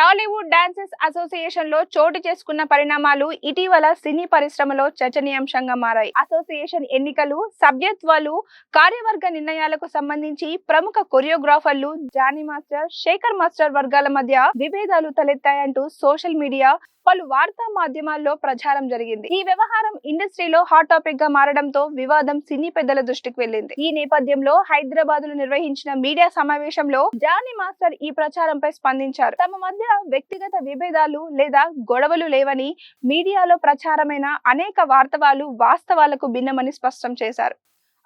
Tollywood dancers association లో చోటు చేసుకున్న పరిణామాలు ఇటీవల సినీ పరిశ్రమలో చర్చనీయాంశంగా మారాయి. అసోసియేషన్ ఎన్నికలు, సభ్యత్వాలు, కార్యవర్గ నిర్ణయాలకు సంబంధించి ప్రముఖ కొరియోగ్రాఫర్లు జానీ మాస్టర్, శేఖర్ మాస్టర్ వర్గాల మధ్య విభేదాలు తలెత్తాయంటూ సోషల్ మీడియా, పలు వార్తా మాధ్యమాల్లో ప్రచారం జరిగింది. ఈ వ్యవహారం ఇండస్ట్రీలో హాట్ టాపిక్ గా మారడంతో వివాదం సినీ పెద్దల దృష్టికి వెళ్ళింది. ఈ నేపథ్యంలో హైదరాబాద్ లో నిర్వహించిన మీడియా సమావేశంలో జానీ మాస్టర్ ఈ ప్రచారంపై స్పందించారు. తమ మధ్య వ్యక్తిగత విభేదాలు లేదా గొడవలు లేవని, మీడియాలో ప్రచారమైన అనేక వార్తలు వాస్తవాలకు భిన్నమని స్పష్టం చేశారు.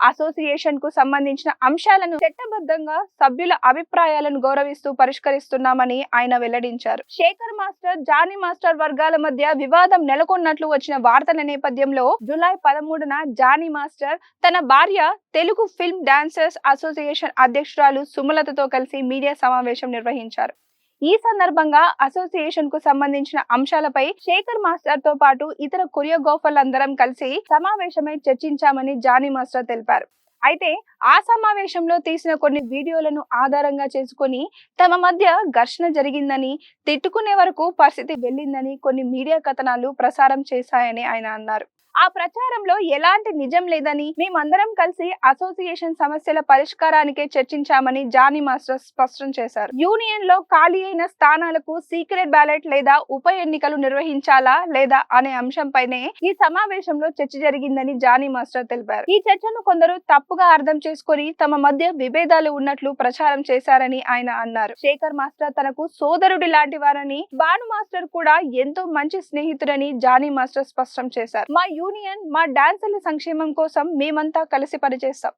అసోసియేషన్ కు సంబంధించిన అంశాలను చట్టబద్ధంగా సభ్యుల అభిప్రాయాలను గౌరవిస్తూ పరిష్కరిస్తున్నామని ఆయన వెల్లడించారు. శేఖర్ మాస్టర్, జానీ మాస్టర్ వర్గాల మధ్య వివాదం నెలకొన్నట్లు వచ్చిన వార్తల నేపథ్యంలో జూలై 13న జానీ మాస్టర్ తన భార్య, తెలుగు ఫిల్మ్ డాన్సర్స్ అసోసియేషన్ అధ్యక్షురాలు సుమలతతో కలిసి మీడియా సమావేశం నిర్వహించారు. ఈ సందర్భంగా అసోసియేషన్ కు సంబంధించిన అంశాలపై శేఖర్ మాస్టర్ తో పాటు ఇతర కొరియోగ్రాఫర్లందరం కలిసి సమావేశమై చర్చించామని జానీ మాస్టర్ తెలిపారు. అయితే ఆ సమావేశంలో తీసిన కొన్ని వీడియోలను ఆధారంగా చేసుకుని తమ మధ్య ఘర్షణ జరిగిందని, తిట్టుకునే వరకు పరిస్థితి వెళ్ళిందని కొన్ని మీడియా కథనాలు ప్రసారం చేశాయని ఆయన అన్నారు. ఆ ప్రచారంలో ఎలాంటి నిజం లేదని, మేమందరం కలిసి అసోసియేషన్ సమస్యల పరిష్కారానికే చర్చించామని జానీ మాస్టర్ స్పష్టం చేశారు. యూనియన్ లో ఖాళీ అయిన స్థానాలకు సీక్రెట్ బ్యాలెట్ లేదా ఉప ఎన్నికలు నిర్వహించాలా లేదా అనే అంశంపైనే ఈ సమావేశంలో చర్చ జరిగిందని జానీ మాస్టర్ తెలిపారు. ఈ చర్చను కొందరు తప్పుగా అర్థం చేసుకుని తమ మధ్య విభేదాలు ఉన్నట్లు ప్రచారం చేశారని ఆయన అన్నారు. శేఖర్ మాస్టర్ తనకు సోదరుడి లాంటి వారని, భాను మాస్టర్ కూడా ఎంతో మంచి స్నేహితుడని జానీ మాస్టర్ స్పష్టం చేశారు. మా యూనియన్, మా డాన్సర్ల సంక్షేమం కోసం మేమంతా కలిసి పనిచేస్తాం.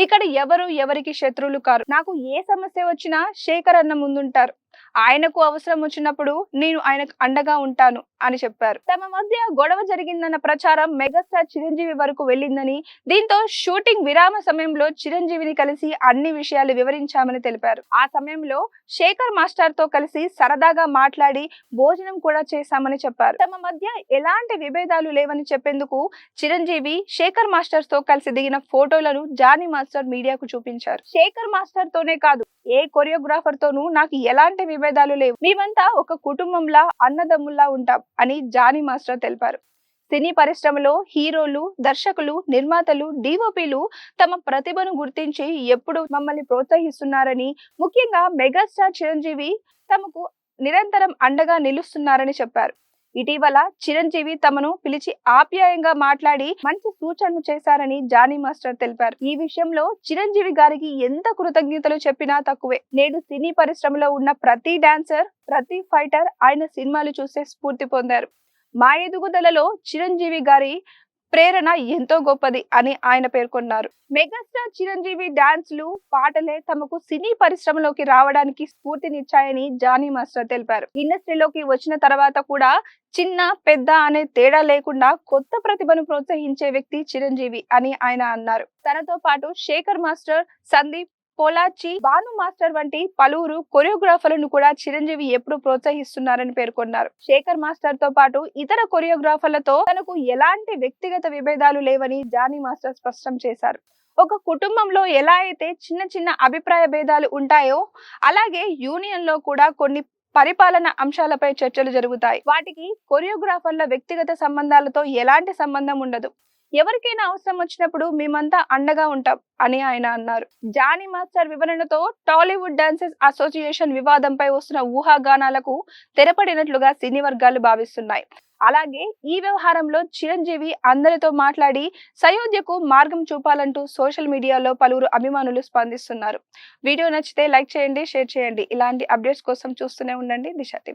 ఇక్కడ ఎవరికి శత్రువులు కారు. నాకు ఏ సమస్య వచ్చినా శేఖర్ అన్న ముందుంటారు. ఆయనకు అవసరం వచ్చినప్పుడు నేను ఆయనకు అండగా ఉంటాను అని చెప్పారు. తమ మధ్య గొడవ జరిగిందన్న ప్రచారం మెగాస్టార్ చిరంజీవి వరకు వెళ్ళిందని, దీంతో షూటింగ్ విరామ సమయంలో చిరంజీవిని కలిసి అన్ని విషయాలు వివరించామని తెలిపారు. ఆ సమయంలో శేఖర్ మాస్టర్ తో కలిసి సరదాగా మాట్లాడి భోజనం కూడా చేశామని చెప్పారు. తమ మధ్య ఎలాంటి విభేదాలు లేవని చెప్పేందుకు చిరంజీవి శేఖర్ మాస్టర్ తో కలిసి దిగిన ఫోటోలను జానీ మాస్టర్ మీడియాకు చూపించారు. శేఖర్ మాస్టర్ తోనే కాదు, ఏ కొరియోగ్రాఫర్ తోనూ నాకు ఎలాంటి విభేదాలు లేవు. మేమంతా ఒక కుటుంబంలా, అన్నదమ్ముల్లా ఉంటాం అని జానీ మాస్టర్ తెలిపారు. సినీ పరిశ్రమలో హీరోలు, దర్శకులు, నిర్మాతలు, డిఓపీలు తమ ప్రతిభను గుర్తించి ఎప్పుడు మమ్మల్ని ప్రోత్సహిస్తున్నారని, ముఖ్యంగా మెగాస్టార్ చిరంజీవి తమకు నిరంతరం అండగా నిలుస్తున్నారని చెప్పారు. ఇటీవల చిరంజీవి తమను పిలిచి ఆప్యాయంగా మాట్లాడి మంచి సూచనలు చేశారని జానీ మాస్టర్ తెలిపారు. ఈ విషయంలో చిరంజీవి గారికి ఎంత కృతజ్ఞతలు చెప్పినా తక్కువే. నేడు సినీ పరిశ్రమలో ఉన్న ప్రతి డాన్సర్, ప్రతి ఫైటర్ ఆయన సినిమాలు చూసే స్ఫూర్తి పొందారు. మా ఎదుగుదలలో చిరంజీవి గారి ప్రేరణ ఎంతో గొప్పది అని ఆయన పేర్కొన్నారు. మెగాస్టార్ చిరంజీవి డాన్స్లు, పాటలే తమకు సినీ పరిశ్రమలోకి రావడానికి స్ఫూర్తినిచ్చాయని జానీ మాస్టర్ తెలిపారు. ఇండస్ట్రీలోకి వచ్చిన తర్వాత కూడా చిన్న, పెద్ద అనే తేడా లేకుండా కొత్త ప్రతిభను ప్రోత్సహించే వ్యక్తి చిరంజీవి అని ఆయన అన్నారు. తనతో పాటు శేఖర్ మాస్టర్, సందీప్, పోలాచి, భాను మాస్టర్ వంటి పలువురు కొరియోగ్రాఫర్లను కూడా చిరంజీవి ఎప్పుడు ప్రోత్సహిస్తున్నారని పేర్కొన్నారు. శేఖర్ మాస్టర్ తో పాటు ఇతర కొరియోగ్రాఫర్లతో తనకు ఎలాంటి వ్యక్తిగత విభేదాలు లేవని జానీ మాస్టర్ స్పష్టం చేశారు. ఒక కుటుంబంలో ఎలా అయితే చిన్న అభిప్రాయ భేదాలు ఉంటాయో, అలాగే యూనియన్ లో కూడా కొన్ని పరిపాలన అంశాలపై చర్చలు జరుగుతాయి. వాటికి కొరియోగ్రాఫర్ల వ్యక్తిగత సంబంధాలతో ఎలాంటి సంబంధం ఉండదు. ఎవరికైనా అవసరం వచ్చినప్పుడు మేమంతా అండగా ఉంటాం అని ఆయన అన్నారు. జానీ మాస్టర్ వివరణతో టాలీవుడ్ డాన్సర్స్ అసోసియేషన్ వివాదంపై వస్తున్న ఊహాగానాలకు తెరపడినట్లుగా సినీ వర్గాలు భావిస్తున్నాయి. అలాగే ఈ వ్యవహారంలో చిరంజీవి అందరితో మాట్లాడి సయోధ్యకు మార్గం చూపాలంటూ సోషల్ మీడియాలో పలువురు అభిమానులు స్పందిస్తున్నారు. వీడియో నచ్చితే లైక్ చేయండి, షేర్ చేయండి. ఇలాంటి అప్డేట్స్ కోసం చూస్తూనే ఉండండి దిశ టీవీ.